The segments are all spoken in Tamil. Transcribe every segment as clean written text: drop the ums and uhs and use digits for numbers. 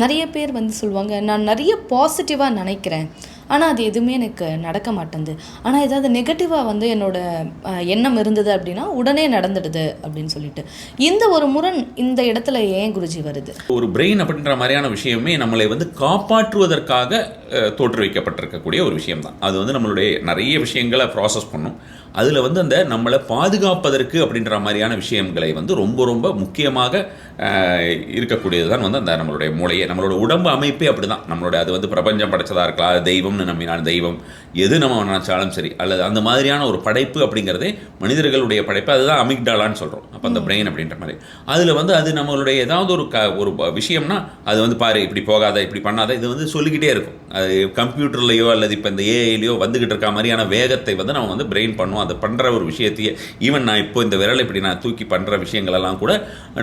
நிறைய பேர் வந்து சொல்லுவாங்க, நான் நிறைய பாசிட்டிவாக நினைக்கிறேன், ஆனால் அது எதுவுமே எனக்கு நடக்க மாட்டேங்குது. ஆனால் ஏதாவது நெகட்டிவாக வந்து என்னோட எண்ணம் இருந்தது அப்படின்னா உடனே நடந்துடுது அப்படின்னு சொல்லிட்டு. இந்த ஒரு முரண் இந்த இடத்துல ஏன் குருஜி வருது? ஒரு பிரெயின் அப்படின்ற மாதிரியான விஷயமே நம்மளை வந்து காப்பாற்றுவதற்காக தோற்றுவிக்கப்பட்டிருக்கக்கூடிய ஒரு விஷயம் தான். அது வந்து நம்மளுடைய நிறைய விஷயங்களை ப்ராசஸ் பண்ணும். அதில் வந்து அந்த நம்மளை பாதுகாப்பதற்கு அப்படின்ற மாதிரியான விஷயங்களை வந்து ரொம்ப ரொம்ப முக்கியமாக இருக்கக்கூடியது தான் வந்து அந்த நம்மளுடைய மூளையை, நம்மளோட உடம்பு அமைப்பே அப்படி தான். நம்மளோட அது வந்து பிரபஞ்சம் படைச்சதாக இருக்கலாம், அது தெய்வம்னு நம்பினாலும் தெய்வம், எது நம்ம நினச்சாலும் சரி, அல்லது அந்த மாதிரியான ஒரு படைப்பு அப்படிங்கிறதே மனிதர்களுடைய படைப்பு. அதுதான் அமிக்டாலான்னு சொல்கிறோம். அப்போ அந்த பிரெயின் அப்படின்ற மாதிரி அதில் வந்து அது நம்மளுடைய ஏதாவது ஒரு விஷயம்னா அது வந்து பாரு இப்படி போகாத, இப்படி பண்ணாத, இது வந்து சொல்லிக்கிட்டே இருக்கும். அது கம்ப்யூட்டர்லையோ அல்லது இப்போ இந்த ஏஐலையோ வந்துக்கிட்டு இருக்க மாதிரியான வேகத்தை வந்து நம்ம வந்து பிரெயின் பண்ணுவோம். அதை பண்ணுற ஒரு விஷயத்தையே ஈவன் நான் இப்போ இந்த விரலை இப்படி நான் தூக்கி பண்ணுற விஷயங்களெல்லாம் கூட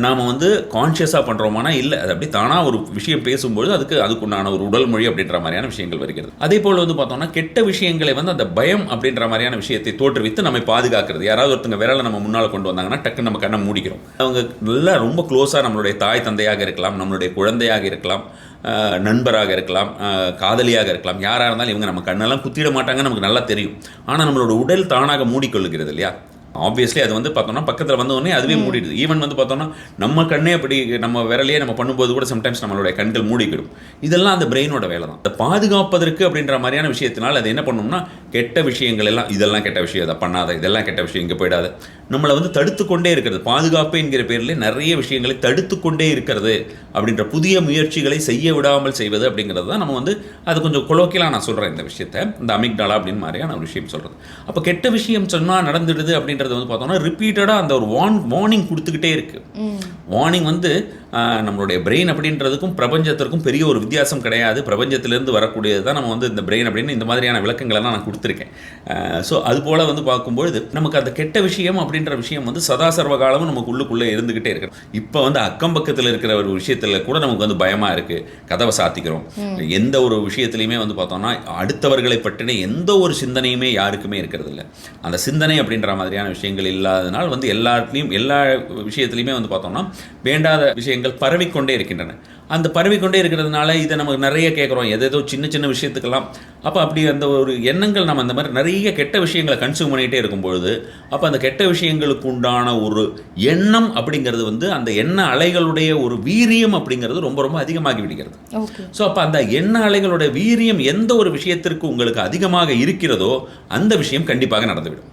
நாம் வந்து கான்ஷியஸாக பண்ணுறோமானா இல்லை, அது அப்படி தானாக ஒரு விஷயம் பேசும்போது அதுக்குண்டான ஒரு உடல் மொழி அப்படின்ற மாதிரியான விஷயங்கள் வருகிறது. அதே போல் வந்து பார்த்தோம்னா கெட்ட விஷயங்களை வந்து அந்த பயம் அப்படின்ற மாதிரியான விஷயத்தை தோற்றுவித்து நம்மை பாதுகாக்கிறது. யாராவது ஒருத்தங்க விரலை நம்ம முன்னால் கொண்டு வந்தாங்கன்னா டக்குன்னு நம்ம கண்ணை மூடிக்கிறோம். அவங்க நல்லா ரொம்ப க்ளோஸாக நம்மளுடைய தாய் தந்தையாக இருக்கலாம், நம்மளுடைய குழந்தையாக இருக்கலாம், நண்பராக இருக்கலாம், காதலியாக இருக்கலாம், யாராக இருந்தாலும் இவங்க நம்ம கண்ணெல்லாம் குத்திட மாட்டாங்கன்னு நமக்கு நல்லா தெரியும். ஆனால் நம்மளோட உடல் தானாக மூடிக்கொள்ளுகிறது இல்லையா? ஆப்வியஸ்லி அது வந்து பார்த்தோம்னா பக்கத்தில் வந்த உடனே அதுவே மூடிடுது. ஈவன் வந்து பார்த்தோம்னா நம்ம கண்ணே அப்படி நம்ம விரலையே நம்ம பண்ணும்போது கூட சம்டைம்ஸ் நம்மளுடைய கண்கள் மூடிக்கிடும். இதெல்லாம் அந்த பிரெயினோட வேலை தான். அதை பாதுகாப்பதற்கு அப்படின்ற மாதிரியான விஷயத்தினால் அது என்ன பண்ணணும்னா கெட்ட விஷயங்கள் எல்லாம், இதெல்லாம் கெட்ட விஷயம், அதை பண்ணாத, இதெல்லாம் கெட்ட விஷயம், இங்கே போயிடாது, நம்மளை வந்து தடுத்து கொண்டே இருக்கிறது. பாதுகாப்பு என்கிற பேரில் நிறைய விஷயங்களை தடுத்து கொண்டே இருக்கிறது அப்படின்ற புதிய முயற்சிகளை செய்ய விடாமல் செய்வது அப்படிங்கிறது தான் நம்ம வந்து அது கொஞ்சம் கொலோக்கியலாக நான் சொல்கிறேன் இந்த விஷயத்தை, இந்த அமிக்டாலா அப்படின்னு மாதிரியான ஒரு விஷயம் சொல்கிறது. அப்போ கெட்ட விஷயம் சொன்னால் நடந்துடுது அப்படின்றது வந்து பார்த்தோம்னா ரிப்பீட்டடாக அந்த ஒரு வார்னிங் கொடுத்துக்கிட்டே இருக்கு. வார்னிங் வந்து நம்மளுடைய பிரெயின் அப்படின்றதுக்கும் பிரபஞ்சத்திற்கும் பெரிய ஒரு வித்தியாசம் கிடையாது. பிரபஞ்சத்திலேருந்து வரக்கூடியது தான் நம்ம வந்து இந்த பிரெயின் அப்படின்னு இந்த மாதிரியான விளக்கங்களெல்லாம் நான் கொடுத்துருக்கேன். ஸோ அது போல் வந்து பார்க்கும்பொழுது நமக்கு அந்த கெட்ட விஷயம் அப்படின்ற விஷயம் வந்து சதா சர்வ காலமும் நமக்கு உள்ளுக்குள்ளே இருந்துக்கிட்டே இருக்கு. இப்போ வந்து அக்கம் பக்கத்தில் இருக்கிற ஒரு விஷயத்தில் கூட நமக்கு வந்து பயமாக இருக்குது, கதவை சாத்திக்கிறோம். எந்த ஒரு விஷயத்துலையுமே வந்து பார்த்தோம்னா அடுத்தவர்களை பற்றின எந்த ஒரு சிந்தனையுமே யாருக்குமே இருக்கிறது இல்லை. அந்த சிந்தனை அப்படின்ற மாதிரியான விஷயங்கள் இல்லாததுனால் வந்து எல்லா விஷயத்துலையுமே வந்து பார்த்தோம்னா வேண்டாத விஷயங்கள் பரவிக்கொண்டே இருக்கின்றன. அந்த பரவிக்கொண்டே இருக்கிறதுனால இதை நமக்கு நிறைய கேட்குறோம், ஏதோ சின்ன சின்ன விஷயத்துக்கெல்லாம். அப்போ அப்படி அந்த ஒரு எண்ணங்கள் நம்ம அந்த மாதிரி நிறைய கெட்ட விஷயங்களை கன்சியூம் பண்ணிகிட்டே இருக்கும்பொழுது அப்போ அந்த கெட்ட விஷயங்களுக்கு உண்டான ஒரு எண்ணம் அப்படிங்கிறது வந்து அந்த எண்ண அலைகளுடைய ஒரு வீரியம் அப்படிங்கிறது ரொம்ப ரொம்ப அதிகமாகி விடுகிறது. ஸோ அப்போ அந்த எண்ண அலைகளுடைய வீரியம் எந்த ஒரு விஷயத்திற்கு உங்களுக்கு அதிகமாக இருக்கிறதோ அந்த விஷயம் கண்டிப்பாக நடந்துவிடும்.